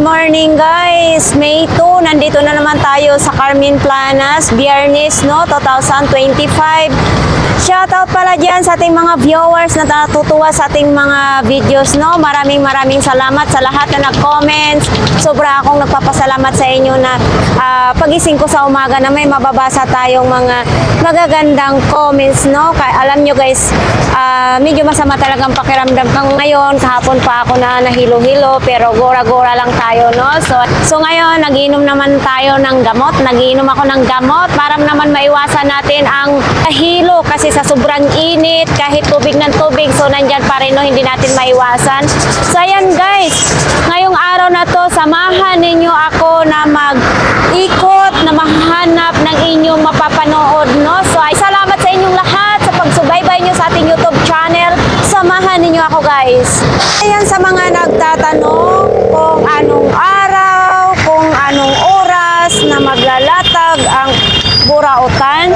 morning guys! May 2, nandito na naman tayo sa Carmen Planas, Biyernes, no? 2025. Shoutout pala dyan sa ating mga viewers na natutuwa sa ating mga videos, no? Maraming salamat sa lahat na nag-comments. Sobra akong nagpapasalamat sa inyo na pagising ko sa umaga na may mababasa tayong mga magagandang comments, no? Kaya alam nyo guys, medyo masama talagang pakiramdam ko ngayon. Kahapon pa ako na nahilo-hilo, pero gora-gora lang tayo, no? So ngayon, nagiinom naman tayo ng gamot. Nagiinom ako ng gamot para naman maiwasan natin ang hilo kasi sa sobrang init, kahit tubig ng tubig, so nandyan pa rin, no? Hindi natin maiwasan. So ayan guys, ngayong araw na to, samahan ninyo ako na mag-ikot, na mahanap ng inyong mapapanood, no? So ay salamat sa inyong lahat sa pagsubaybay nyo sa ating YouTube channel. Samahan ninyo ako guys. Ayan, sa mga nagtatanong kung anong araw, kung anong oras na maglalatag ang burautan,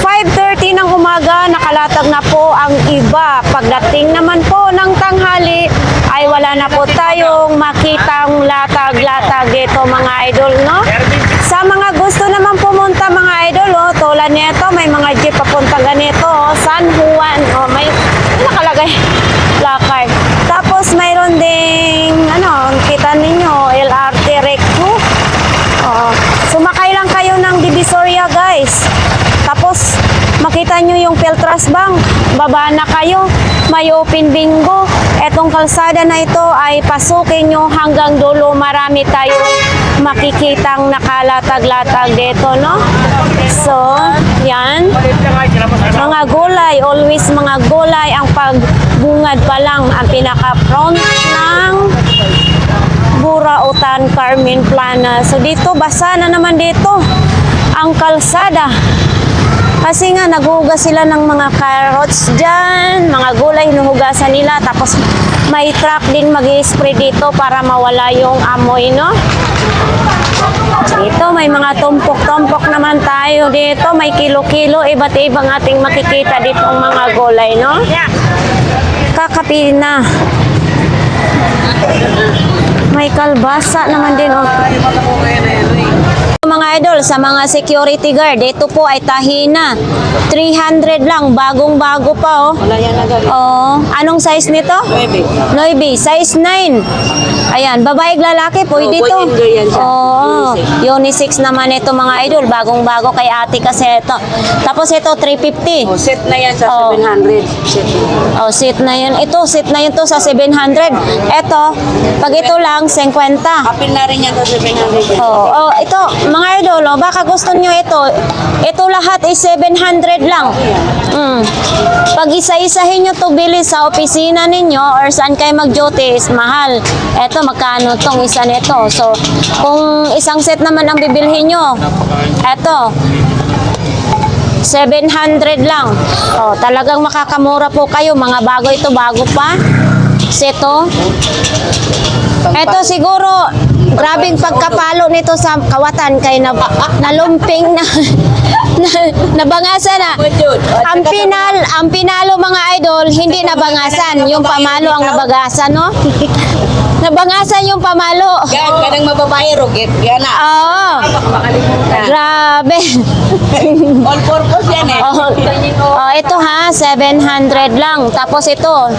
5:30 ng umaga nakalatag na po ang iba. Pagdating naman po ng tanghali ay wala na po tayong makitang latag-latag dito mga idol, no? Sa mga gusto naman pumunta mga idol, oh, tulad nito, may mga jeep papunta ganito, oh, San Juan, oh, may nakalagay placard. Tapos mayroon ding kita ninyo, LRT Recto. Oh, sumakay lang kayo ng Divisoria guys. Tapos makita nyo yung Peltras Bank, baba na kayo, may open bingo. Etong kalsada na ito ay pasukin nyo hanggang dulo. Marami tayong makikitang nakalatag-latag dito, no? So, yan. Mga gulay, always mga gulay ang pagbungad pa lang ang pinaka-front ng Burautan, Carmen Planas. So dito, basa na naman dito ang kalsada. Kasi nga, naghuhugas sila ng mga carrots dyan, mga gulay, hinuhugasan nila. Tapos may truck din mag-i-spray dito para mawala yung amoy, no? Dito, may mga tumpok-tumpok naman tayo dito. May kilo-kilo, iba't ibang ating makikita dito ang mga gulay, no? Kakapin na. May kalbasa naman din, oh. Mga idol, sa mga security guard, ito po ay tahina. 300 lang, bagong-bago pa, oh. Wala yan agad. Oh, anong size nito? 9. Size 9. Ayan, babae lalaki, pwede ito. Oh, unisex naman ito mga idol, bagong-bago kay ate kasi ito. Tapos ito 350. Oh, set na yan sa 700. Set. Oh, set na yan. Ito, set na yun to sa 700. Ito, pag ito lang 50. Kapil na rin yan sa 700. Oh, ito, mga idol, oh, baka gusto nyo ito. Ito lahat is 700 lang. Pag isa-isahin nyo to bili sa opisina ninyo or saan kayo mag-duty is mahal. Ito, magkano tong isa nito. So, kung isang set naman ang bibilhin nyo, ito, 700 lang. Oh, talagang makakamura po kayo. Mga bago ito, bago pa. Seto. Ito siguro, grabing pagkapalo nito sa kawatan kay nalumping na nabangasan na. Ang pinalo mga idol, hindi nabangasan. Yung pamalo ang nabagasan, no? Nabangasan yung pamalo. Yan, kanang mababae, Roget. Yan na. Oo. Grabe. All purpose yan eh. Oh, ito ha, 700 lang. Tapos ito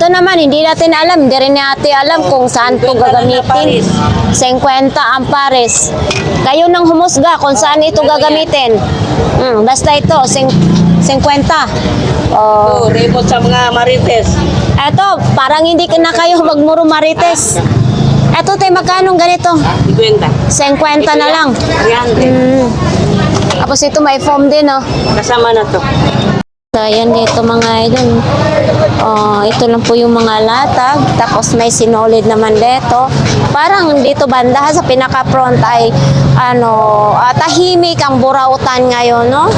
naman, hindi natin alam. Hindi rin natin alam kung saan ito gagamitin. 50 ang pares. Kayo nang humusga kung saan ito gagamitin. Basta ito, 50. Oh, remote sa mga marites. Eto, parang hindi na kayo magmuro marites. Eto, tayo magkano ganito? 50. 50 na lang. 300. Tapos ito may foam din, oh. Kasama na to. So, ayan dito mga idol. Ito lang po yung mga latag. Tapos may sinolid naman dito. Parang dito banda sa pinaka-front ay tahimik ang burautan ngayon, no?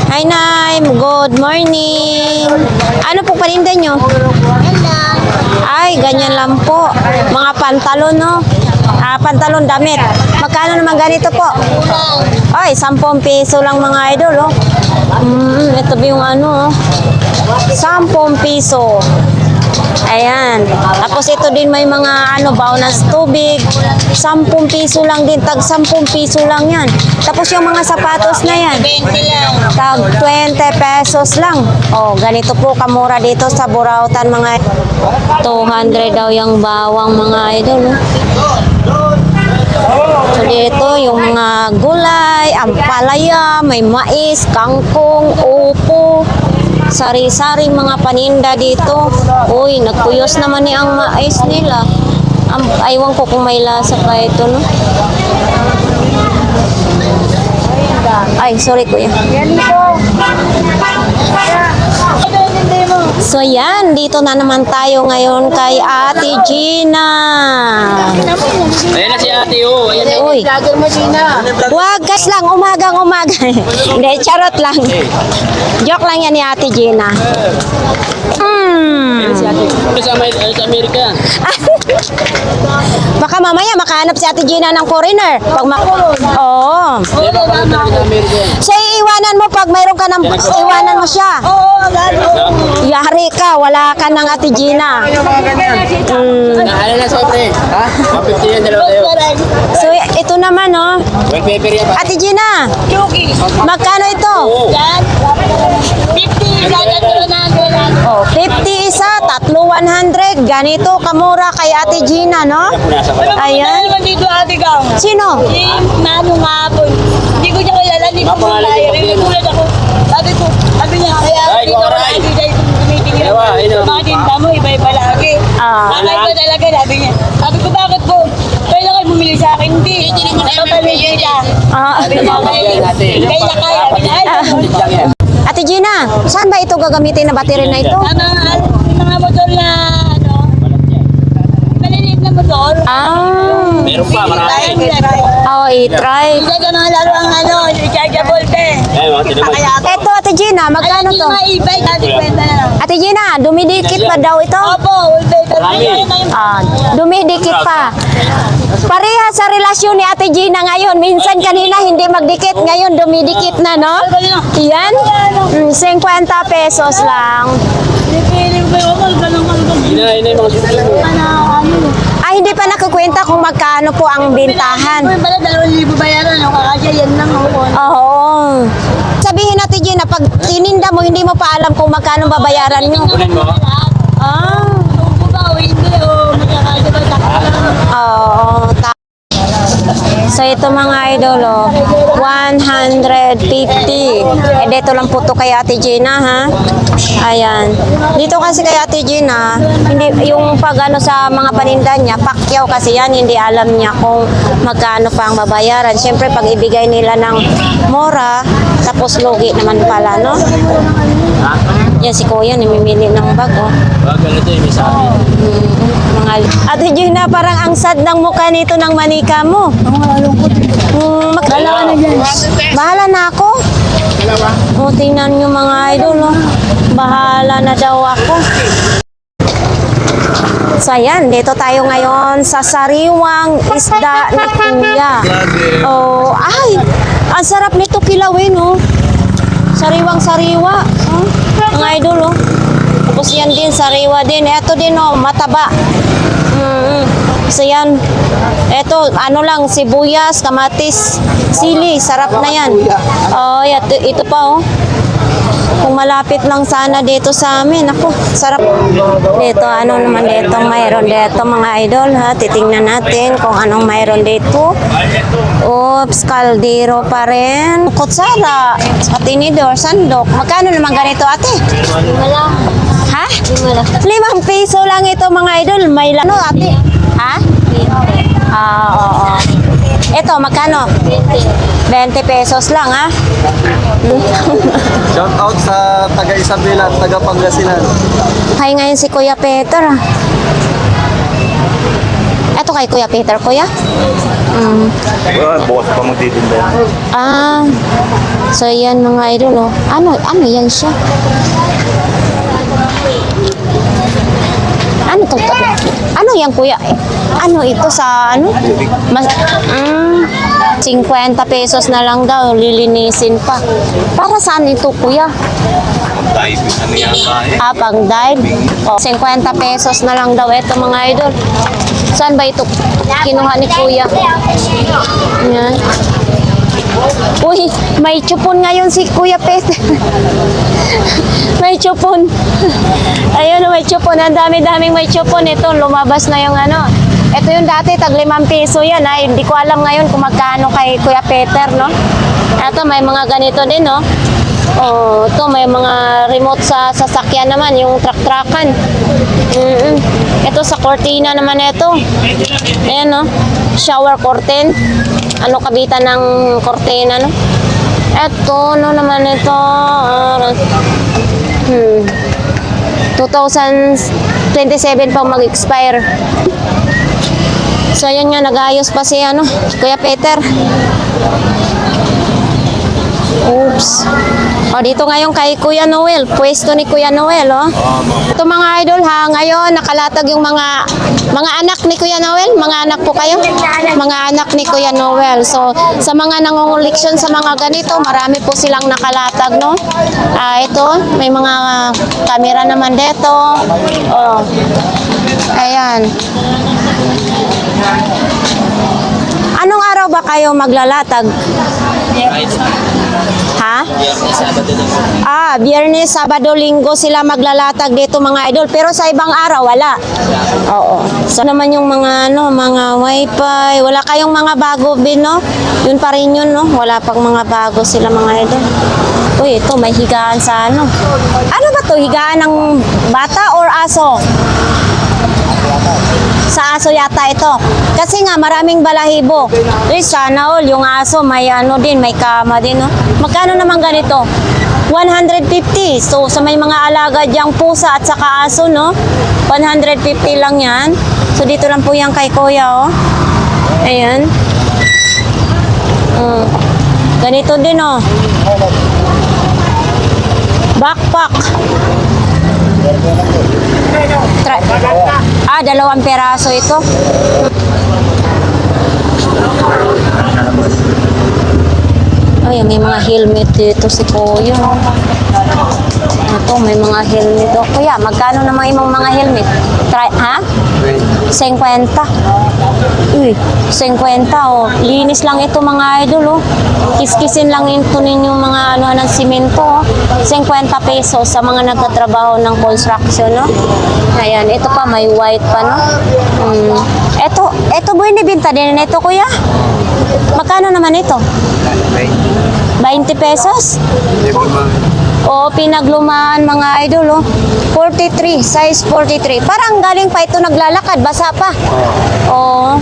Hi, Nay. Good morning. Ano po paninda nyo? Ay, ganyan lang po. Mga pantalon, no? Pantalon damit. Magkano naman ganito po? Ay, 10 piso lang mga idol, oh. Ito ba yung ano, oh. 10 piso. Ayan. Tapos ito din may mga baunas tubig. 10 piso lang din. Tag 10 piso lang yan. Tapos yung mga sapatos na yan. 20 lang. Tag 20 pesos lang. Oh, ganito po kamura dito sa Burautan mga 200 daw yung bawang mga idol. So dito yung mga gulay, ampalaya, may mais, kangkong, upo, sari-saring mga paninda dito. Uy, nagpuyos naman ni ang mais nila. Aywan ko kung may lasa pa ito, no? Ay, sorry kuya. So yan, dito na naman tayo ngayon kay Ate Gina. Ayan na si ate, oh. Ayan na. Uy, Vlogger mo, Gina. wag kas lang, umagang-umaga. Hindi, charot lang. Joke lang yan ni Ate Gina. Ayan si ate. Sa Amerika. Baka mamaya makahanap si Ate Gina ng foreigner. Pag Oo. Di ba pa sa Amerika? So, iiwanan mo pag mayroon ka ng iwanan mo siya. Yari ka, wala ka ng Ate Gina. Ano na sobre? Ha? 50 yan, dalawa tayo. So, ito naman, oh. Well paper yan ba? Ate Gina, magkano ito? Oo. 50, Oh, 50 isa, tatlo 100. Ganito kamura kay Ate Gina, no? Nasa ko lang. Ayan. naman dito ate Gang. Sino? Si Mano nga po. Hindi ko niya kilala, hindi ko Mapangalan kilala. niyo ba yan? Rinulat ako. Sabi niya, kaya Ay, dito ako Koray. lagi dahil tumitingin ako. Dalawa, ayun, oh. Mga tinta mo, iba-iba lagi. Kakay ko talaga, sabi niya. Sabi ko, bakit po? Kailan kayo bumili sa akin? Hindi. Hindi naman totally kita. Sabi niya, Yan, ate. kailan kaya? Sabi niya, ay, Ulit lang yan. Ate Gina, saan ba ito gagamitin na battery na ito? mga motor na, maliliit na motor. Meron pa, marami. Oh, i-try. Hindi ka mga laro ang rechargeable te. Ayan, mga tinaman. Kaya Ito, Ate Gina, magkano to? Mga e-bike, ate kwenta na lang. Ate Gina, dumidikit pa daw ito? Opo, wallpaper. Dumidikit pa. Pareha sa relasyon ni Ate Gina ngayon. Minsan kanina hindi magdikit, ngayon dumidikit na, no? Yan. 50 pesos lang. Pili ko ba yung ganun. Hinahin na yung mga susunod mo. Hindi pa nakakwenta kung magkano po ang bintahan. Kung pala 2,000 bayaran, kakasya yan lang ako. Oo. Sabihin natin Gina, pag tininda mo, hindi mo pa alam kung magkano babayaran nyo. Kunin mo. Kung ba o hindi, o magkakasya ba Oo. So ito mga idol, 150. Dito lang po to kay Ate Gina, ha? Ayan. Dito kasi kay Ate Gina, hindi, yung pag sa mga paninda niya, pakyaw kasi yan, hindi alam niya kung magkano pa ang babayaran. Siyempre, pag ibigay nila ng mura, tapos lugi naman pala, no? Yan si Kuya, namimili ng bag, oh. Wag ganito yung isa. Ate Gina, parang ang sad ng mukha nito ng manika mo. Dalawa na dyan. Bahala na ako. O, tingnan nyo mga idol, oh. Bahala na daw ako. So, ayan, dito tayo ngayon sa sariwang isda ni Kuya. Oh, ay, ang sarap nito kilawin, oh. Sariwang sariwa. Oh, mga idol, oh. Tapos yan din, sariwa din. Ito din, oh, mataba. So yan, eto, ano lang, sibuyas, kamatis, sili, sarap na yan. Oh, ito pa, oh. Kung malapit lang sana dito sa amin, ako, sarap. Dito, ano naman dito, mayroon dito mga idol, ha. Titingnan natin kung anong mayroon dito. Oops, kaldero pa rin. Kutsara, tinidor, sandok. Magkano naman ganito, ate? Ha? 5 piso lang ito mga idol. May ano ate? Ha? Oo. Ito, magkano? 20 pesos lang, ha? Shout out sa taga Isabela at taga Pangasinan. Hay ngayon si Kuya Peter, ah. Ito kay Kuya Peter, Kuya? Bukas pa magtitinda yan. So yan mga idol, oh. Ano yan siya? Ano to? yan, kuya. Ano ito sa ano? 50 pesos na lang daw, lilinisin pa. Para saan ito, kuya? Pang dive. Oh, 50 pesos na lang daw ito, mga idol. Saan ba ito kinuha ni kuya? Yan. Uy, may chupon ngayon si Kuya Peter. May chupon. Ayun, may chupon. Ang dami-daming may chupon. Ito, lumabas na yung ano. Ito yung dati, tag 5 piso yan. Ay, hindi ko alam ngayon kung magkano kay Kuya Peter, no? Ito, may mga ganito din, no? Oh, ito, may mga remote sa sasakyan naman, yung truck-truckan. Ito, sa cortina naman ito. Ayan, no? Shower curtain. Ano kabitan ng cortina, no? Eto, no naman ito. 2027 pa mag-expire. So, yun nga, nag-ayos pa si, ano, Kuya Peter. Oops. O, dito ngayon kay Kuya Noel. Pwesto ni Kuya Noel, oh. Ito mga idol, ha. Ngayon, nakalatag yung mga anak ni Kuya Noel. Mga anak po kayo? Mga anak ni Kuya Noel. So, sa mga nangunguliksyon sa mga ganito, marami po silang nakalatag, no? Ito, may mga camera naman dito. Oh. Ayan. Anong araw ba kayo maglalatag? Ha? Biyernes, Sabado, Linggo sila maglalatag dito mga idol. Pero sa ibang araw, wala. Oo. So naman yung mga ano, mga wifi, wala kayong mga bago bin, no? Yun pa rin yun, no? Wala pang mga bago sila mga idol. Uy, ito may higaan sa ano. Ano ba to? Higaan ng bata or aso? Sa aso yata ito. Kasi nga maraming balahibo. Sana all yung aso may ano din, may kama din, no? Magkano naman ganito? 150. So sa may mga alaga diyang pusa at saka aso, no? 150 lang yan. So dito lang po yan kay Kuya, oh. Ayan. Ganito din, oh. Backpack. 2 peraso ito. Ay, may mga helmet dito si Kuya. Ito, may mga helmet. O, Kuya, magkano naman yung mga helmet? Ha? 50. Uy, 50. Oh. Linis lang ito mga idol. Oh. Kiskisin lang ito ninyong mga ano ng simento. Oh. 50 pesos sa mga nagtatrabaho ng construction. No? Ayan, ito pa, may white pa. No? Ito ba binibinta din ito, Kuya? Magkano naman ito? 20 pesos? O, pinaglumaan mga idol, oh. 43, size 43. Parang galing pa ito naglalakad, basa pa. Oo.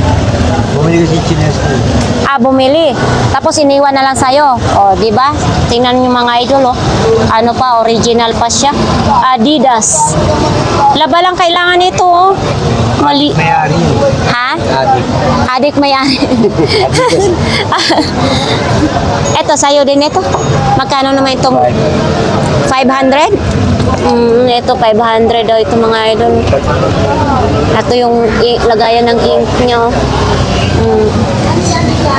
Bumili kasi chines ko. Bumili. Tapos iniwan na lang sa'yo. O, di ba? Tingnan niyo mga idol, oh. Ano pa, original pa siya. Adidas. Laba lang kailangan ito, oh. May-ari. Ha? Adik. Adik may-ari. Ito, sa'yo din ito. Magkano naman itong 500? Ito, 500 daw ito mga idol. Ito yung lagayan ng ink nyo.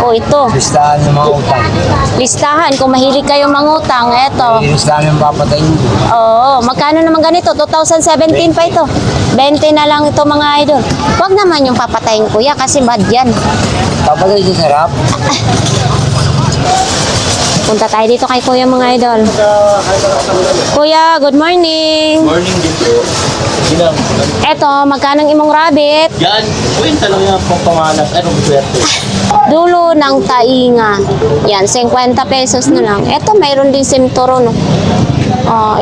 Ito. Listahan yung mga utang. Listahan. Kung mahilig kayong mangutang, ito. Listahan yung papatayin mo. Oo. Magkano naman ganito? 2017 pa ito. 20 na lang ito mga idol. Huwag naman yung papatayin, Kuya, kasi bad yan. Papatayin sa sarap. Punta tayo dito kay Kuya mga idol. Kuya, good morning. Morning din po. Ginang. Eto, magkano ang imong rabbit? Yan. Kwenta lang yung pangpanganas. Anong swerte? Dulo ng tainga. Yan, 50 pesos na lang. Eto, mayroon din sinturon.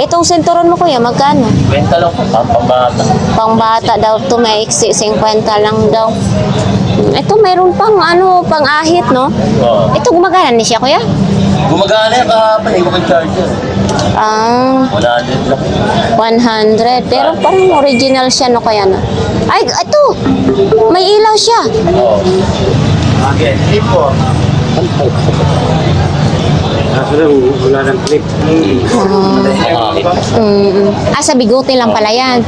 Itong sinturon mo, Kuya, magkano? Kwenta lang po. Pambata. Pangbata daw to, may iksi, 50 lang daw. Ito, mayroon pang pang-ahit, no? Oo. Ito, gumagana ni siya, Kuya? Gumagana yung kahapon. Iba kong charger. 100 lang. 100. Pero parang original siya, no, kaya na? Ay, ito! May ilaw siya. Oo. Okay. Hindi po. Kaso lang, wala ng clip. Sa biguti lang pala yan.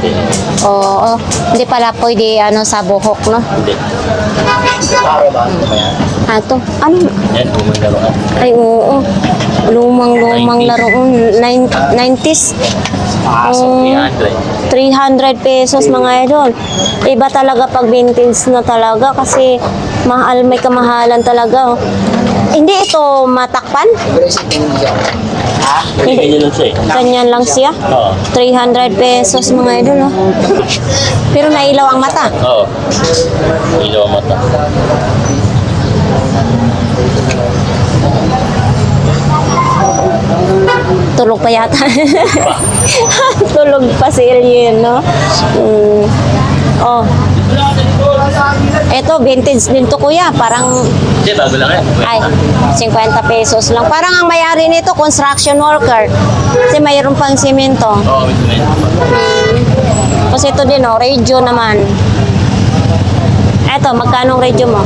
Oo. Hindi pala pwede sa buhok, no? Ato. Ano? Yan, umang Ay, oo. Lumang laruan. 90s. Pasok, 300 pesos mga idol. Iba talaga pag vintage na talaga kasi may kamahalan talaga. Hindi ito matakpan? Ganyan lang siya eh. Ganyan lang siya. Oo. 300 pesos mga idol. Pero nailaw ang mata. Oo. Ilaw ang mata. Tulog pa yata. Tulog pa si Alien, no? Oh. Ito, vintage din to kuya. Parang, Hindi, bago lang yan. ay, 50 pesos lang. Parang ang may-ari nito, construction worker. Kasi mayroon pang simento. Oo, may Tapos ito din, radio naman. Eto, magkano radio mo?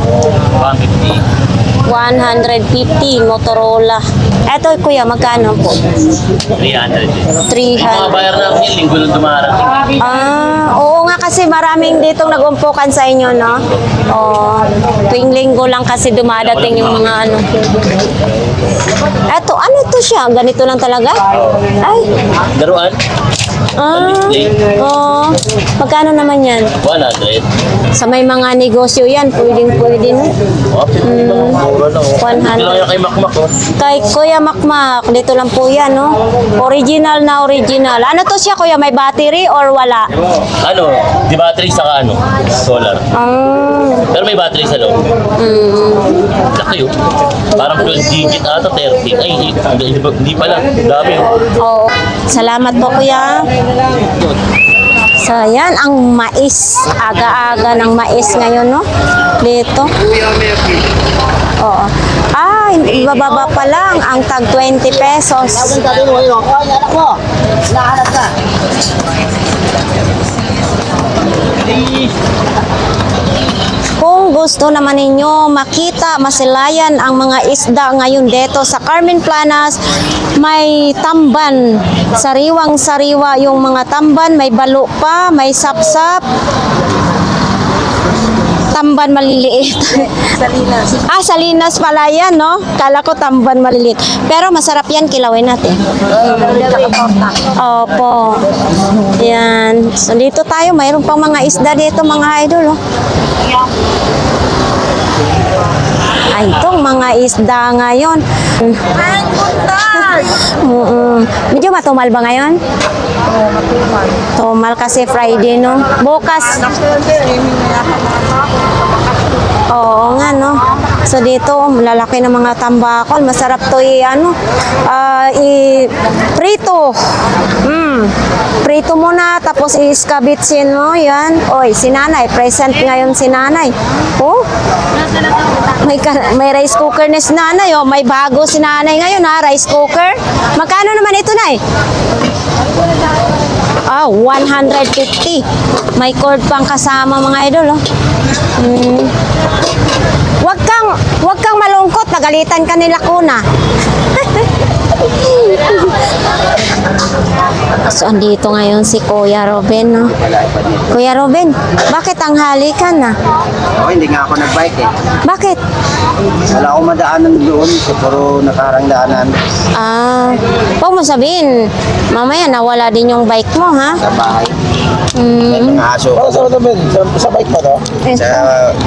150. 150 Motorola. Eto kuya, magkano po? 300. 300. Mga bayar namin yan, linggo lang dumarating. Oo nga kasi maraming ditong nagumpukan sa inyo, no? Oo. Tuwing linggo lang kasi dumadating yung mga ano. Eto, ano to siya? Ganito lang talaga? Ay, Daruan? oo. Magkano naman yan? 100. Sa may mga negosyo yan, pwede no? Oh, mura lang. 100. Ito lang yung kay Makmak. Oh. Kay Kuya Makmak, dito lang po yan, no? Original na original. Ano to siya, Kuya? May battery or wala? Ano? Di battery saka ano? Solar. Pero may battery sa loob. Laki yun. Parang 12 digit ata, 30. Ay, hindi pala. Dami yun. Oo. Salamat po, Kuya. So, yan ang mais. Aga-aga ng mais ngayon, no? Dito. Oo. Bababa pa lang ang tag 20 pesos. Kung gusto naman ninyo makita, masilayan ang mga isda ngayon dito sa Carmen Planas, may tamban. Sariwang-sariwa yung mga tamban, may balo pa, may sapsap. Tamban maliliit. Salinas. Salinas pala yan, no? Kala ko tamban maliliit. Pero masarap yan, kilawin natin. Opo. Yan. So, dito tayo, mayroon pang mga isda dito, mga idol, oh. Ay, itong mga isda ngayon. Ang buntas! Medyo matumal ba ngayon? Tumal kasi Friday, no? Bukas. Oo nga, no? So dito, lalaki ng mga tambakol. Masarap to prito. Prito muna, tapos iskabitsin mo. Yan. Oy, si nanay. Present ngayon si nanay. Oh, may rice cooker na si nanay. Oh, may bago si nanay ngayon, ha? Rice cooker. Magkano naman ito, nay? 150. May cord pang kasama, mga idol, oh. Wag kang malungkot, nagalitan ka nila kuna. So, andito ngayon si Kuya Robin, no? Kuya Robin, bakit ang halikan na? Hindi nga ako nagbike eh. Bakit? Wala akong madaanan doon. Puro nakarang daanan Huwag mo sabihin, mamaya nawala din yung bike mo, ha? sa bahay. May mga aso. Sa naman, sa bike mo to? Sa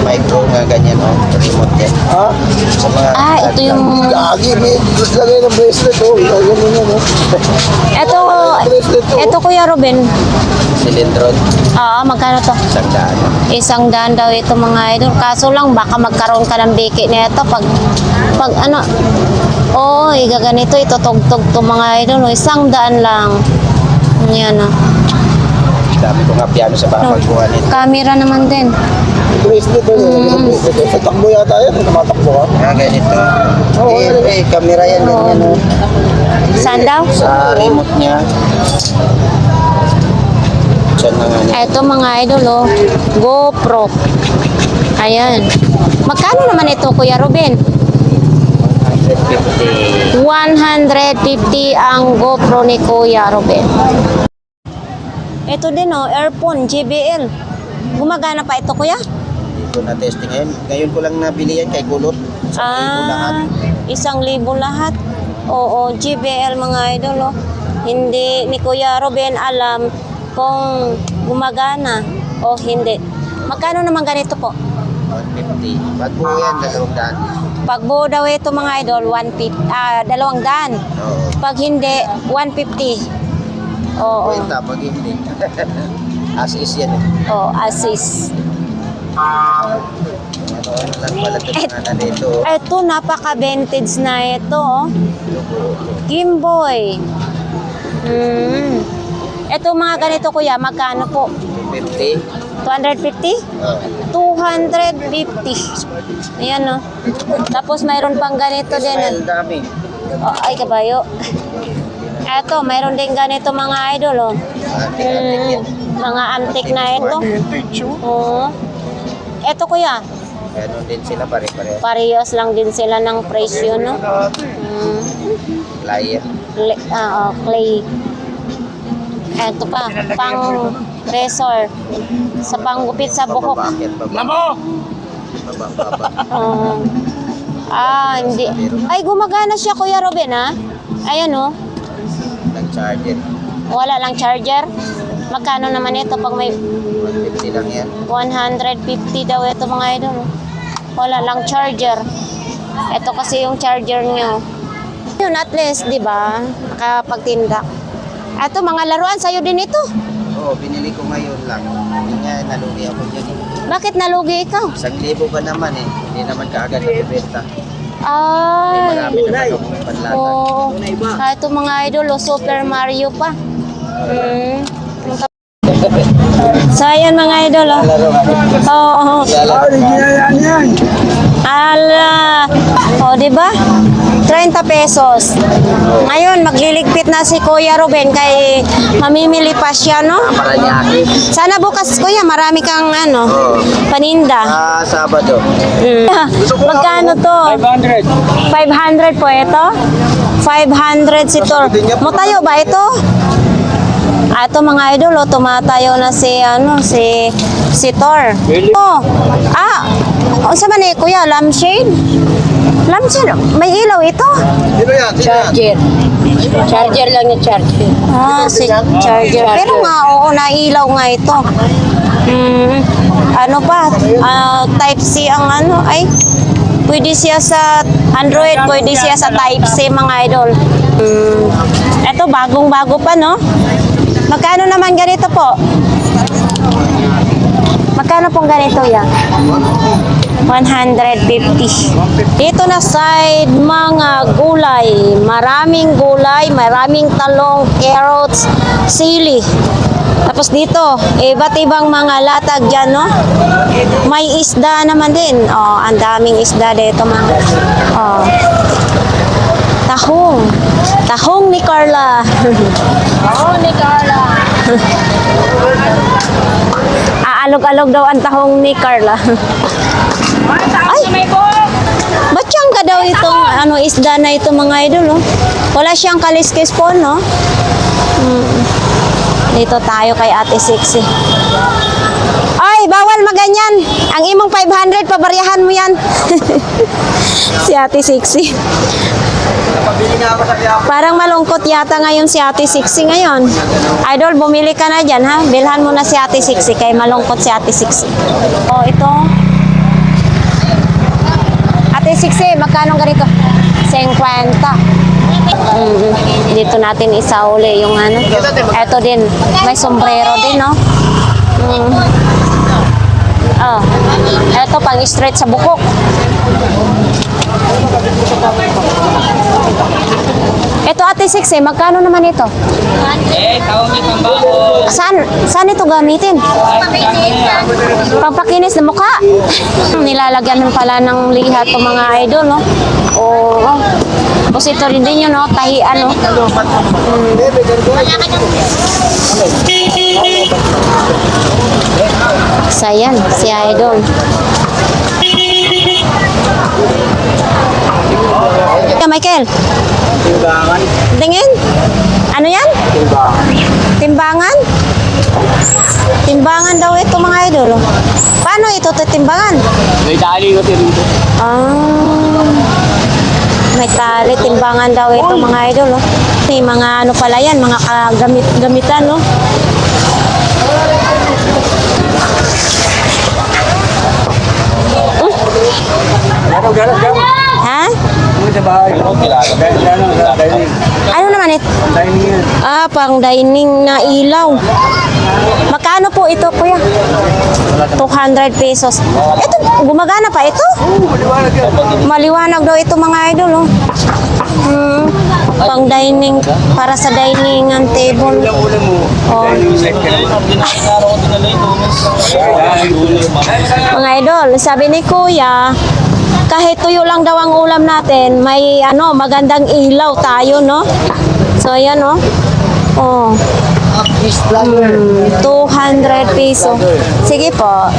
micro nga ganyan, oh. Remote yan. Ha? Sa mga Ito yung... Gagi, may lagay ng bracelet, oh. Lagay mo yan, oh. Ito, Kuya Robin. silindron. Magkano to? Isang daan. 100 daw ito, mga idol. Kaso lang, baka magkaroon ka ng biki nito pag ano. Gaganito, itutugtog to, mga idol. 100 lang. Yan, Dami ko nga piano sa baka pagkuhan nito. Camera naman din. Bracelet, oh. Sa takbo yata yan, tumatakbo ka. Ganito. Camera yan, ganyan, oh. Saan daw? Sa remote niya. Diyan na nga niya. Ito, mga idol, GoPro. Ayan. Magkano naman ito, Kuya Ruben? 150. 150 ang GoPro ni Kuya Ruben. Ito din oh, earphone JBL. Gumagana pa ito, Kuya? Dito na testing ngayon. Ngayon ko lang nabili yan kay Kulot. Ah, 1,000 lahat. Oo, JBL mga idol. Oh. Hindi ni Kuya Ruben alam kung gumagana o hindi. Magkano naman ganito po? 150. Pag buo yan, 200. Pag buo daw ito mga idol, 150, 200. Oo. Pag hindi, 150. Oo. Kwenta, pag hindi. As is yan eh. Oh, assist. Ano lang pala ito mga na dito. Ito, napaka-vintage na ito. Oh. Game Boy. Ito mga ganito, Kuya, magkano po? 50. 250? 250. Ayan, no? Tapos mayroon pang ganito din. Smile dami. Oh, ay, kabayo. Eto, mayroon din ganito mga idol, oh. Antik-antik yan. Mga antik na ito. Oo. Eto, Kuya, Ganon din sila pare-pareho. parehas lang din sila ng presyo, no? Flyer. Clay. Eto pa, pang resort. Sa panggupit sa buhok. Pababakit, baba. Baba. Hindi. Ay, gumagana siya, Kuya Ruben, ha? Ayan, oh. Nag-charger. Wala lang charger. Magkano naman ito pag may 150 lang yan. 150 daw ito mga idol. Wala lang charger. Ito kasi yung charger niyo. Yun at least, di ba? Nakapagtinda. Ito, mga laruan sa'yo din ito. Oo, binili ko ngayon lang. Hindi nga, nalugi ako dyan. Bakit nalugi ikaw? 1,000 pa naman eh. Hindi naman kaagad ibibenta. Ay. Marami naman akong panlatan. Oo. Ito mga idol, Super Mario pa. So, ayan mga idol. Oo. Ala. O, di ba? 30 pesos. Ngayon, magliligpit na si Kuya Ruben kay mamimili pa siya, no? Paranaque. Sana bukas, Kuya, marami kang paninda. Sabado. Magkano to? 500. 500 po ito? 500 si Tor. Matayo ba ito? Ito mga idol, tumatayo na si Tor. Oh. Sa man eh, Kuya, lampshade? Lampshade, may ilaw ito? Sino yan? Charger lang yung charger. Si charger. Pero nga, oo, nailaw nga ito. Ano pa? Type C ang ay. Pwede siya sa Android, pwede siya sa Type C mga idol. Ito, bagong-bago pa, no? Magkano naman ganito po? Magkano pong ganito yan? 150. Dito na side, mga gulay. Maraming gulay, maraming talong, carrots, sili. Tapos dito, iba't ibang mga latag dyan, no? May isda naman din. Oh, ang daming isda dito, mga. Oh. Tahong. Tahong ni Carla. Oo, ni Carla. Aalog-alog daw ang tahong ni Carla. Ay! Batyang ka daw itong isda na ito mga idol, oh. Wala siyang kaliskis po, no? Dito tayo kay Ate Sixy. Ay, bawal maganyan. Ang imong 500, pabaryahan mo yan. Si Ate Sixy. Napabili nga ako sa Quiapo. Parang malungkot yata ngayon si Ate Sixy ngayon. Idol, bumili ka na dyan, ha? Bilhan mo na si Ate Sixy, kay malungkot si Ate Sixy. Oh, ito. Ate Sixy, magkano ganito? 50. Dito natin isauli yung Ito din, may sombrero din, no? Ito, pang straight sa bukok. Ito Ate Sixy, magkano naman ito? Saan ito gamitin? Pampakinis ng mukha. Nilalagyan pala ng liha to mga idol, no? Oo. Tapos ito rin din yun, no? Tahian, no? Sayan, si idol. Kuya Michael? Timbangan. Tingin? Ano yan? Timbangan? Timbangan daw ito mga idol. Oh. Paano ito timbangan? May tali ko rito. Ah, may tali, timbangan daw ito mga idol. Oh. May mga ano pala yan, mga gamitan, no? Ha? Sa bahay. Ano naman ito? Dining yan. Ah, pang dining na ilaw. Magkano po ito, kuya? 200 pesos. Ito, gumagana pa ito? Maliwanag daw ito mga idol, oh. Pang dining, para sa dining ang table. Oh. Mga idol, sabi ni kuya, kahit tuyo lang daw ang ulam natin, may ano, magandang ilaw tayo, no? So, ayan, no? Oh. 200 peso. Sige po.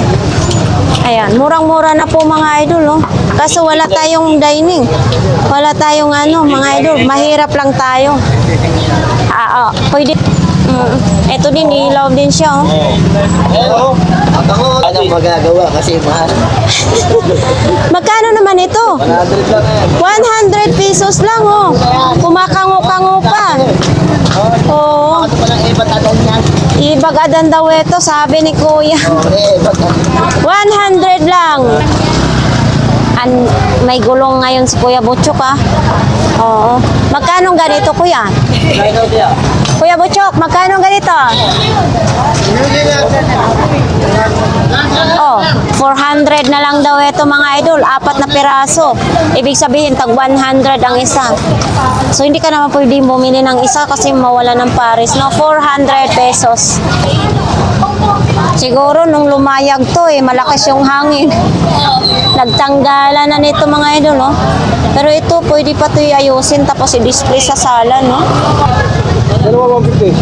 Ayan, murang-mura na po mga idol, no? Kaso wala tayong dining. Wala tayong ano, mga idol. Mahirap lang tayo. Pwede. Ito din, ilaw din siya, oh. Anong magagawa kasi mahal. Magkano naman ito? 100 pesos lang, oh. Kumakango-kango pa. Oo. Ito palang ibatagan niya. Ibagadan daw ito, sabi ni kuya. 100 lang. May gulong ngayon si Kuya Butchok, ah. Oo. Magkano ganito, kuya? Kuya Butchok, magkano ganito? Oh, 400 na lang daw ito mga idol, 4 na piraso. Ibig sabihin, tag 100 ang isa. So, hindi ka naman pwede bumili ng isa kasi mawala ng pares, no? 400 pesos. Siguro nung lumayag to malakas yung hangin. Nagtanggalan na nito mga idol, no? Pero ito, pwede pa ito ayusin tapos i-display sa sala, no? Dalawa 150.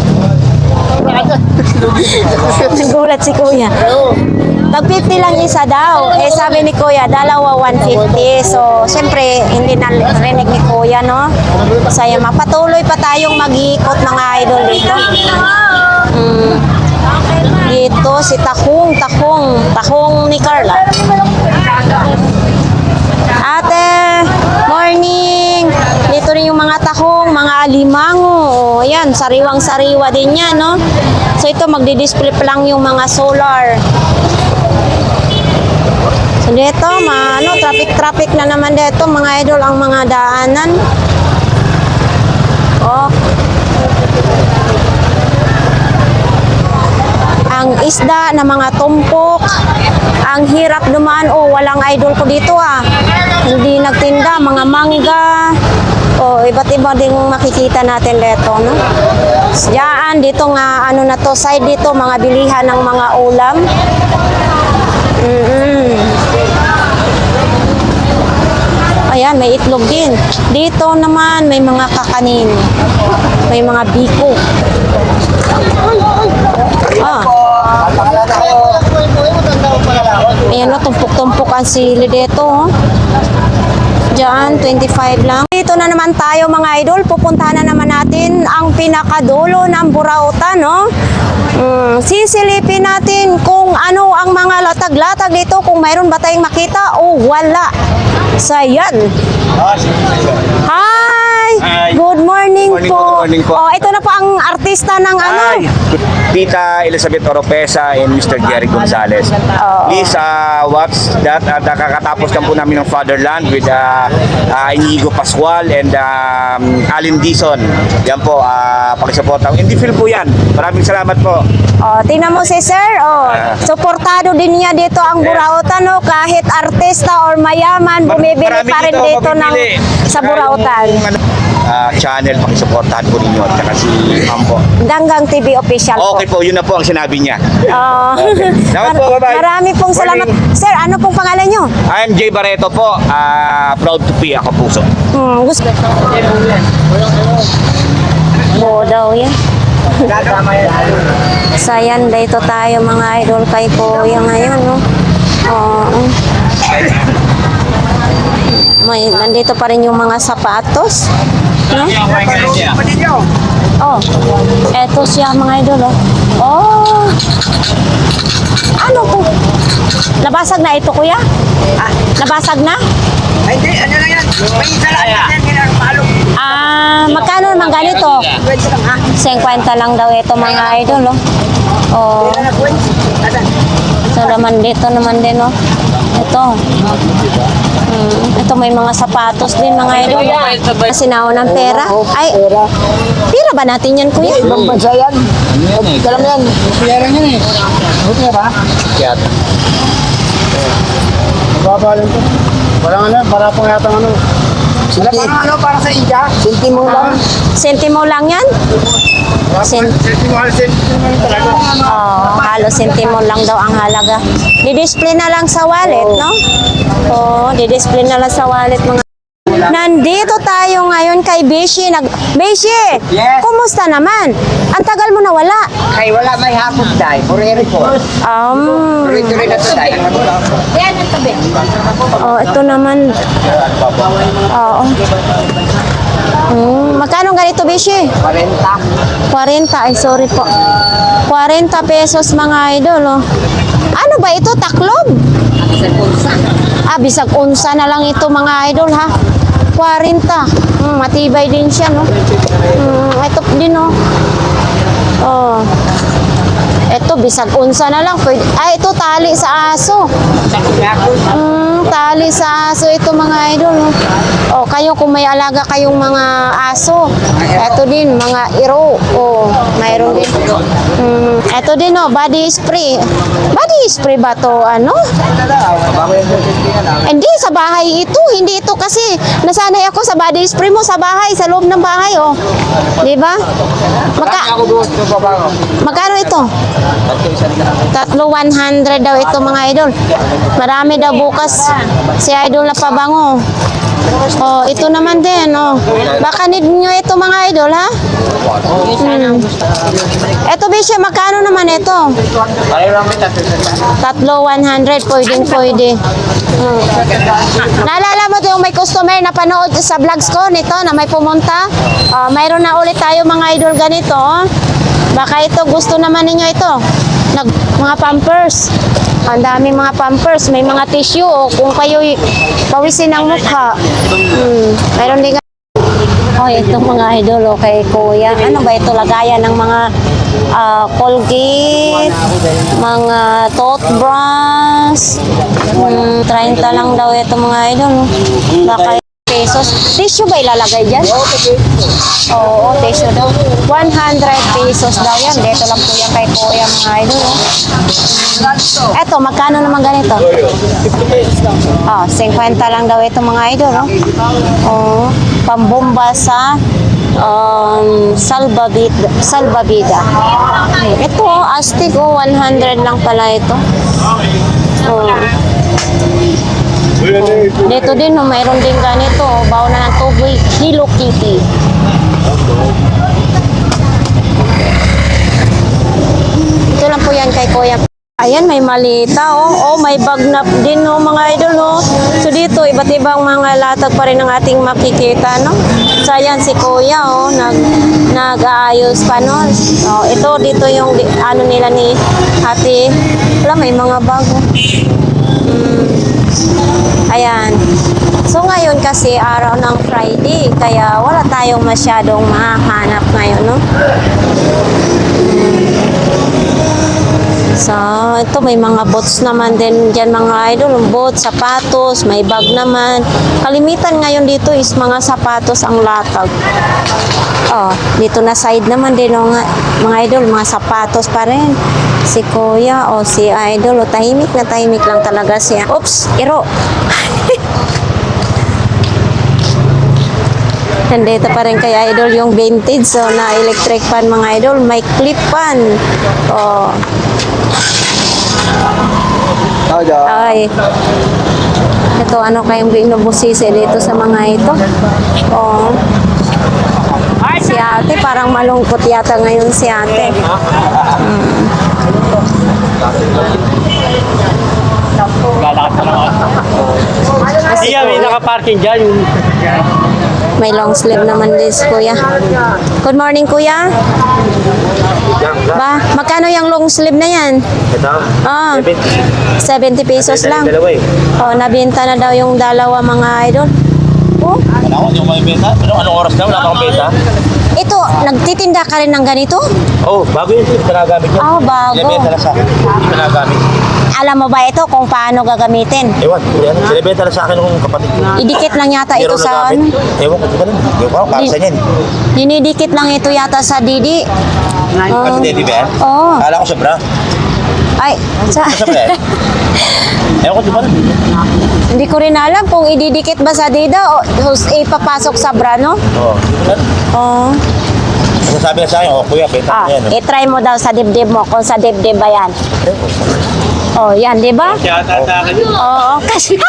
Nagulat si kuya. Tag 50 lang isa daw. Sabi ni kuya, dalawa 150. So, siyempre, hindi na rinig ni kuya, no? Saya mapatuloy pa tayong mag-iikot mga idol dito. Dito si Tahong ni Carla. Ate, morning. Dito rin yung mga tahong, mga alimango. Ayan, sariwang-sariwa din yan, no? So ito, magdi-display pa lang yung mga solar. So dito, traffic na naman dito, mga idol, ang mga daanan. Oh. Ang isda na mga tumpok, ang hirap dumaan. Oh, walang idol ko dito, ah. Hindi nagtinda, mga mangga. Oh, iba't iba ding makikita natin dito, no? Diyan, dito nga, ano na to, side dito, mga bilihan ng mga ulam. Ayan, may itlog din. Dito naman, may mga kakanin. May mga biko. Ayan, no, tumpok-tumpok ang sili dito, oh. Diyan, 25 lang. Dito na naman tayo mga idol. Pupuntahan na naman natin ang pinakadulo ng Burautan, no? Sisilipin natin kung ano ang mga latag-latag dito, kung mayroon ba tayong makita o wala. So, yan. Hi! Good morning po. Good morning po. Oh, ito na po ang artista ng ano. Hi, Tita Elizabeth Oropesa and Mr. Jerry Gonzalez. Please watch that. Kakatapos lang po namin ng Fatherland with Inigo Pascual and Alin Dizon. Yan po, pakisuporta. Hindi film po yan. Maraming salamat po. Oh, tingnan mo si Sir. Oh, suportado din niya dito ang Burautan, no? Kahit artista or mayaman, bumibili Marami pa rin dito ng mabibili. sa Burautan. Channel, pakisuportahan po ninyo. At saka si Ma'am po. Ganggang TV official po. Okay po, yun na po ang sinabi niya. Oh. Salamat po, bye-bye. Marami pong salamat. Morning. Sir, ano pong pangalan nyo? I'm Jay Barreto po. Proud to be ako puso. Gusto. Daw yan. Sayan, dito tayo mga idol kay Kuya ngayon, no? Oo. May, nandito pa rin yung mga sapatos. No? Oh, eto siya mga idol. Oh. Ano to? Nabasag na ito, kuya? Nabasag na? Ay, hindi. Ano lang yan? May isa lang yan. Ginarapalong. Magkano naman ganito? 50 lang daw ito mga idol. Oh. Ito naman dito naman din, oh. Ito. Ito may mga sapatos din mga idol. Sinaw ng pera. Ay, pira ba natin yan, kuya? Ibang bansa yan. Alam yan. Pera yan eh. Pera? Kaya, Mababa lang ito. Parang ano, para pong yatang ano. Parang ano, para sa India. Sentimo lang. Sentimo lang yan? Sentimo talaga. Oh, halos sentimo lang daw ang halaga. Di-display na lang sa wallet, no? Oh, di-display na lang sa wallet mga. Nandito tayo ngayon kay Beshi. Beshi, Yes. kumusta naman? Ang tagal mo nawala. Ay, wala may hapon dahil. Puri report. Tuloy-tuloy na ito dahil. Oh, ito naman. Oo. Magkano ganito, Beshi? 40. 40. Ay, sorry po. 40 pesos mga idol, oh. Ano ba ito? Taklob? Bisag unsa na lang ito mga idol, ha? 40. Matibay din siya, no? Ito din, no? Oh. Ito, bisag unsa na lang. Pwede. Ay, ito, tali sa aso. Tali sa aso ito mga idol, no? Oh, kayo kung may alaga kayong mga aso. Ito din, mga iro. Oh, mayroon din. Ito din, no? Body spray. Body spray ba to, ano? Hindi, sa bahay ito. Hindi ito kasi nasanay ako sa body spray mo sa bahay, sa loob ng bahay, oh. Di ba? Magkano ito? 3,100 daw ito mga idol. Marami daw bukas si idol na pabango. Oh, ito naman din, oh. Baka need nyo ito mga idol, ha? Ito, Bisha, magkano naman ito? 3,100, pwede. Naalala mo ito yung may customer na panood sa vlogs ko nito na may pumunta? Mayroon na ulit tayo mga idol ganito. Baka ito, gusto naman ninyo ito. Mga pampers. Ang daming mga pampers. May mga tissue. O kung kayo pawisin ang mukha. Mayroon din. Oh, ito mga idol, kay kuya. Ano ba ito? Lagayan ng mga Colgate, mga toothbrush. 30 lang daw ito mga idol. Baka pesos. Tissue ba ilalagay dyan? Oo, tissue daw. 100 pesos daw yan. Dito lang po yan kay kuya mga idol. Eto, magkano naman ganito? 50 lang daw ito mga idol. Oh, pambomba sa salbabida. Ito, astig, 100 lang pala ito. Oh. Dito din, mayroon din ganito, baon na ng tubig, Hello Kitty. Ito lang po yan kay kuya. Ayan, may malita, oh. Oh, may bag na din, oh, mga idol, oh. So dito, iba't ibang mga latag pa rin ang ating makikita, no? So ayan, si kuya, oh, nag-aayos pa, no? Oh, ito, dito yung, ano nila ni ate. Wala, may mga bago. Ayan. So ngayon kasi araw ng Friday, kaya wala tayong masyadong mahanap ngayon, no? So, ito may mga boots naman din dyan mga idol. Boots, sapatos, may bag naman. Kalimitan ngayon dito is mga sapatos ang latag. Oh, dito na side naman din mga idol, mga sapatos pa rin. Si kuya o si idol, tahimik na tahimik lang talaga siya. Oops, iro. Nandito pa rin kay idol yung vintage, so na electric fan mga idol, may clip fan. Oh. Ay. Ito, ano kayong binubusisi dito sa mga ito? Oh. Si ate, parang malungkot yata ngayon si ate. Hindi yan, may nakaparking dyan. May long sleeve naman din si kuya. Good morning kuya. Ba, magkano yung long sleeve na yan? Ito, Ah, 70 pesos lang. eh. Oh, nabenta na daw yung dalawa mga idol. Oh, Wala ako, hindi ko may benta. Pero anong oras na? Wala akong benta. ito, nagtitinda ka rin ng ganito? Oh, bago yun. Hindi ko nagamit yun. Oh, bago. Sinibenta na sa akin. Hindi ko nagamit. Alam mo ba ito kung paano gagamitin? Ewan, yan. Sinibenta na sa akin ng kapatid ko. Idikit lang yata ito Meron sa nagamit. Ewan ko, di ba lang? Ewan ko, para sa yan. dinidikit lang ito yata sa didi. Kasi Daddy ba yan? Oo. Kala ko sobra. Ay, Sa ba yan? Ewan ko, di ba lang? hindi ko rin alam kung ididikit ba sa dida o ipapasok sa bra, no? Oo. Oo. Kasi sabi na sa akin, oh, kuya, benta Ah, ko yan. i-try mo daw sa dibdib mo kung sa dibdib ba yan. Oh, yan, di ba? Yata sa akin yun. Oo, kasi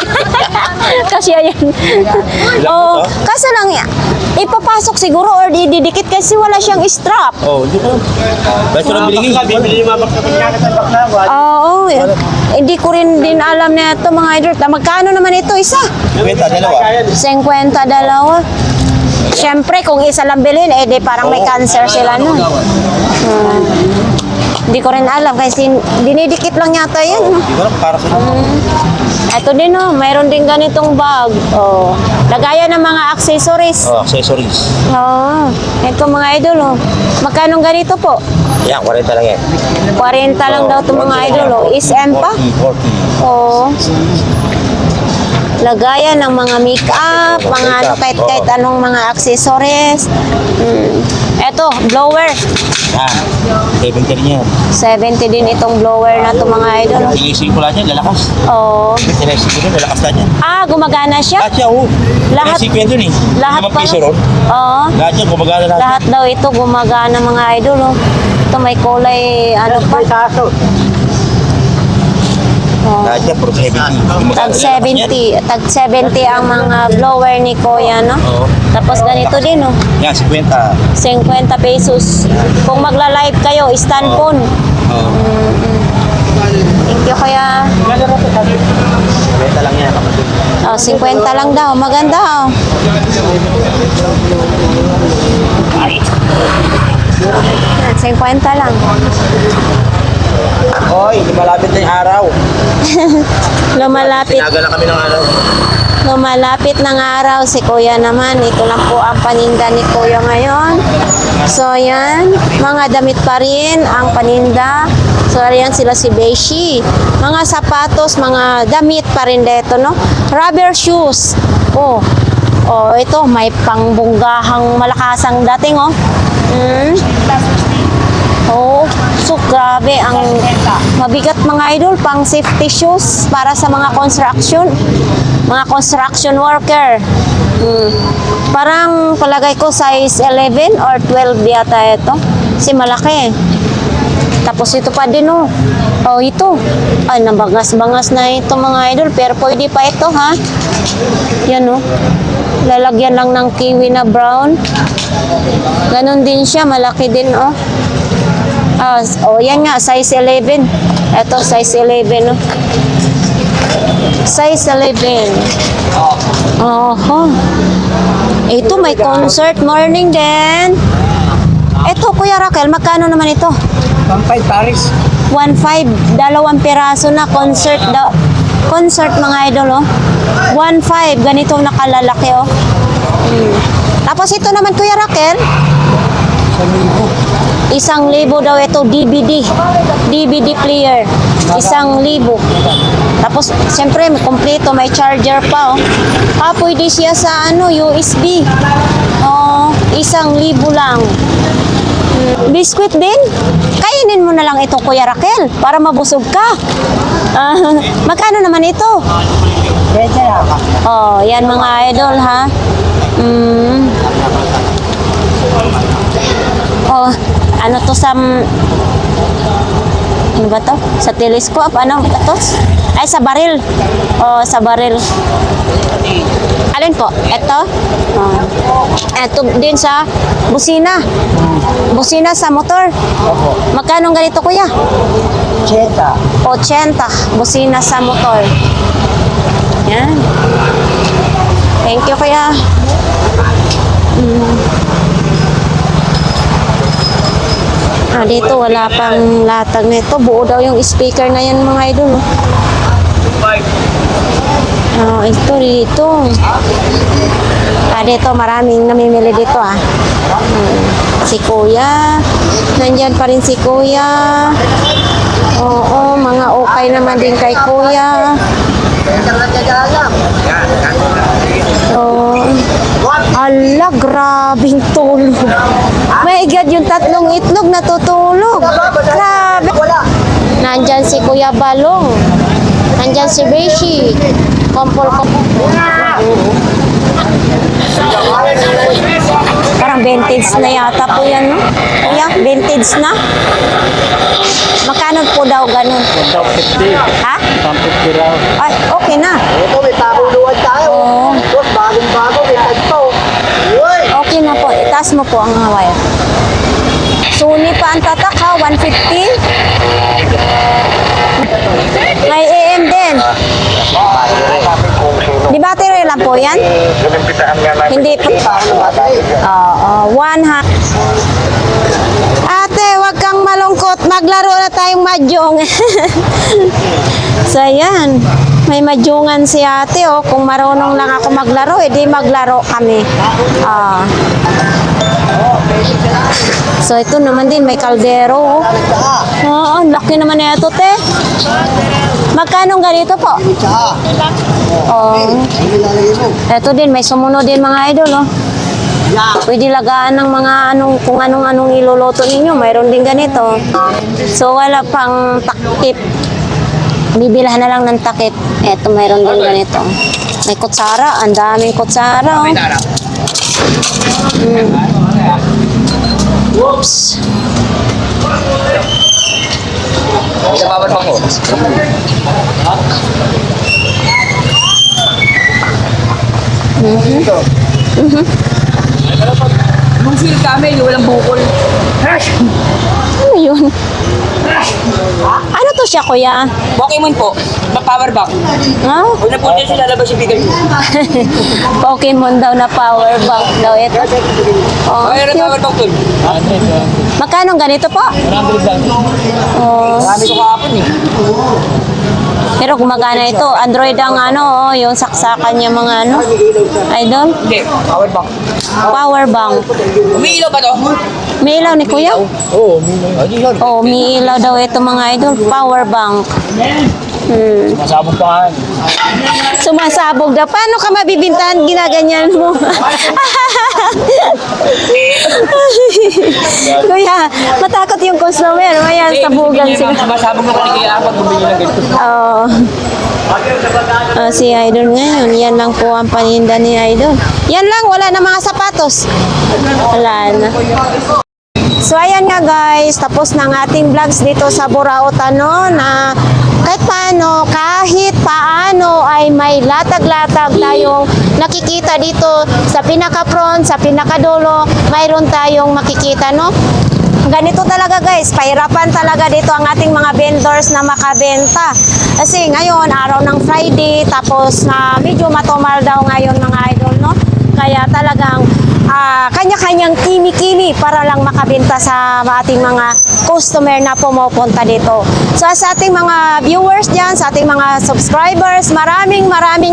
kasi yan. Oo, kaso lang ipapasok siguro or ididikit kasi wala siyang strap. Oh, hindi ko lang. Basta lang binigay. Bibili yung mga bakla sa bakla. Oo, hindi ko rin din alam na ito mga idol. Magkano naman ito isa? Benta, dalawa. 50 dalawa. Siyempre, kung isa lang bilhin, eh di parang may cancer sila nun. Hindi ko rin alam kasi dinidikit lang yata yun. Hindi ko lang, para sa Ito din oh, mayroon din ganitong bag. Oh, lagayan ng mga accessories. Oh, accessories. Oo, ito mga idol oh. Magkano ganito po? Yan, 40 lang yan. 40 lang daw itong mga idol oh. SM pa? 40. Oo. Lagayan ng mga make-up, mga ano, kahit anong mga accessories. Eto, blower. Yan. 70 rin yan. 70 din itong blower na to mga idol. Tinising ko lang yan, lalakas. Oo. Tinising ko rin, lalakas lang yan. Ah, gumagana siya? Lahat siya, oh. Lahat- Tinising ko yan dun eh. Lahat 5 pa. piso ron. Oo. Lahat yan, gumagana lahat. Lahat daw ito gumagana mga idol. Oh. Ito may kulay ano pa. Oh. Lahat yan, puro 70. Tag 70. Tag 70 ang mga blower ni Kuya, no? Oo. Tapos ganito din, oh. Yan, 50. 50 pesos. Kung magla-live kayo, stand phone. Oo. Thank you, Kuya. 50 lang yan, kapatid. Oh, 50 lang daw. Maganda, oh. Yan, 50 lang. Hoy, malapit na yung araw. Lumalapit. Tinaga na kami ng araw. Lumalapit ng araw si Kuya naman. Ito lang po ang paninda ni Kuya ngayon. So, yan. Mga damit pa rin ang paninda. So, yan sila si Beshi. Mga sapatos, mga damit pa rin dito, no? Rubber shoes. Oh. Oh, ito. May pangbuggahang malakasang dating, oh. Oh, so grabe ang mabigat mga idol, pang safety shoes para sa mga construction worker. Parang palagay ko size 11 or 12 yata ito. Kasi malaki. Tapos ito pa din oh. Oh, ito. Ay, nabangas-bangas na ito mga idol, pero pwede pa ito ha. Yan oh. Lalagyan lang ng kiwi na brown. Ganon din siya, malaki din oh. Oh, yan nga, size 11. Ito, size 11. No? Size 11. Oho. Ito, may concert morning din. Ito, Kuya Raquel, magkano naman ito? 1.5 Paris. 1.5, 2 piraso na concert. Concert mga idol, oh. 1.5, ganitong nakalalaki, oh. Tapos ito naman, Kuya Raquel. 1,000 daw ito, DVD player. 1,000. Tapos, siyempre, kompleto, may charger pa, oh. Pwede siya sa, USB. Oh, 1,000 lang. Biscuit din? Kainin mo na lang ito, Kuya Raquel, para mabusog ka. Magkano naman ito? Oh, yan mga idol, ha? Oh, ano to sa... Ano ba to? Sa telescope? Ano ito? Ay, sa baril. Oh, sa baril. Alin po? Ito? Oh. Ito din sa busina. Busina sa motor. Magkano ganito, Kuya? 80. Busina sa motor. Yan. Thank you, kuya. Dito wala pang latag nito. Buo daw yung speaker na yan, mga idol. Ito dito. Dito maraming namimili dito Si kuya. Nandyan pa rin si kuya. Oo, mga okay naman din kay kuya. Ala, grabing tulog. My God, yung 3 itlog natutulog. Grabe. Nandyan si Kuya Balong. Nandyan si Beshi. Kompol. Parang vintage na yata po yan, no? Kuya, vintage na? Makano po daw ganun? 150. Ha? 150 raw. Ay, okay na. Ito, may takuluan tayo. Oo. Boss, bagong-bago, may tagto. Uy! Okay na po. Itaas mo po ang wire. Sony pa ang tatak ha, 150. May AM din. Di battery lang po yan? Hindi po. One ha. Ate, wag kang malungkot. Maglaro na tayong mahjong. So, ayan. May mahjongan si ate, oh. Kung marunong lang ako maglaro, edi maglaro kami. So, ito naman din, may kaldero, oh. Ang laki naman na ito, te. Magkano ganito po? Ito din, may sumunod din mga idol, oh. Pwede lagaan ng mga kung anong iluluto ninyo. Mayroon din ganito. So, wala pang takip. Bibilhan na lang ng takip. Eto, mayroon din ganito. May kutsara. Ang daming kutsara, oh. Oops. Bawal pa ko. Nung feel kami, yung walang bukol. Ano yun? Ano to siya, kuya? Pokemon po, power bank. Ha? Huwag na po niya sila lalabas yung bigay. Pokemon daw na power bank daw ito. Oh, Kaya na power bank dun. magkano ganito po? 100 lang. Oh. Marami ko kahapon eh. Pero gumagana ito. Android ang yung saksakan niya mga idol. Hindi, power bank. Power bank. Umiilaw ba to? May ilaw ni kuya? Oo, Oh, may ilaw daw ito mga idol. Power bank. masabog pa nga. Sumasabog daw. Paano ka mabibintahan? Ginaganyan mo. Kuya, matakot yung customer. Mayan, sabugan sila. Masabog na kanina ako pag bumili ng ganito. Oo. Si Idol ngayon, yan lang po ang paninda ni Idol. Yan lang, wala na mga sapatos. Wala na. So ayan nga guys, tapos na ang ating vlogs dito sa Burautan, no, na kahit paano ay may latag-latag tayong nakikita dito sa pinaka-front, sa pinakadulo, mayroon tayong makikita, no? Ganito talaga guys, pahirapan talaga dito ang ating mga vendors na makabenta. Kasi ngayon, araw ng Friday, tapos na medyo matumal daw ngayon mga idol, no? Kaya talagang kanya-kanyang kimi-kimi para lang makabenta sa ating mga customer na pumupunta dito. So sa ating mga viewers dyan, sa ating mga subscribers, maraming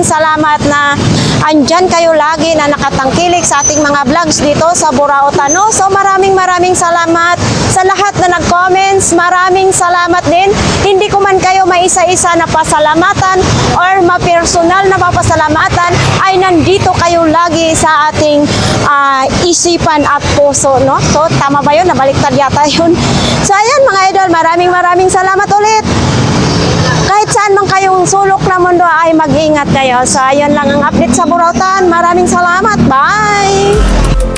salamat na andyan kayo lagi na nakatangkilik sa ating mga vlogs dito sa Burautan, no? So maraming salamat sa lahat na nag-comments. Maraming salamat din. Hindi ko man kayo maisa-isa na pasalamatan or ma-personal na papasalamatan, ay nandito kayo lagi sa ating isipan at puso, no? So tama ba yun? Nabaliktad yata yun. So ayan mga idol, maraming salamat ulit. Kahit saan man kayong sulok na mundo ay mag-ingat kayo. So ayun lang ang update sa Burautan. Maraming salamat. Bye!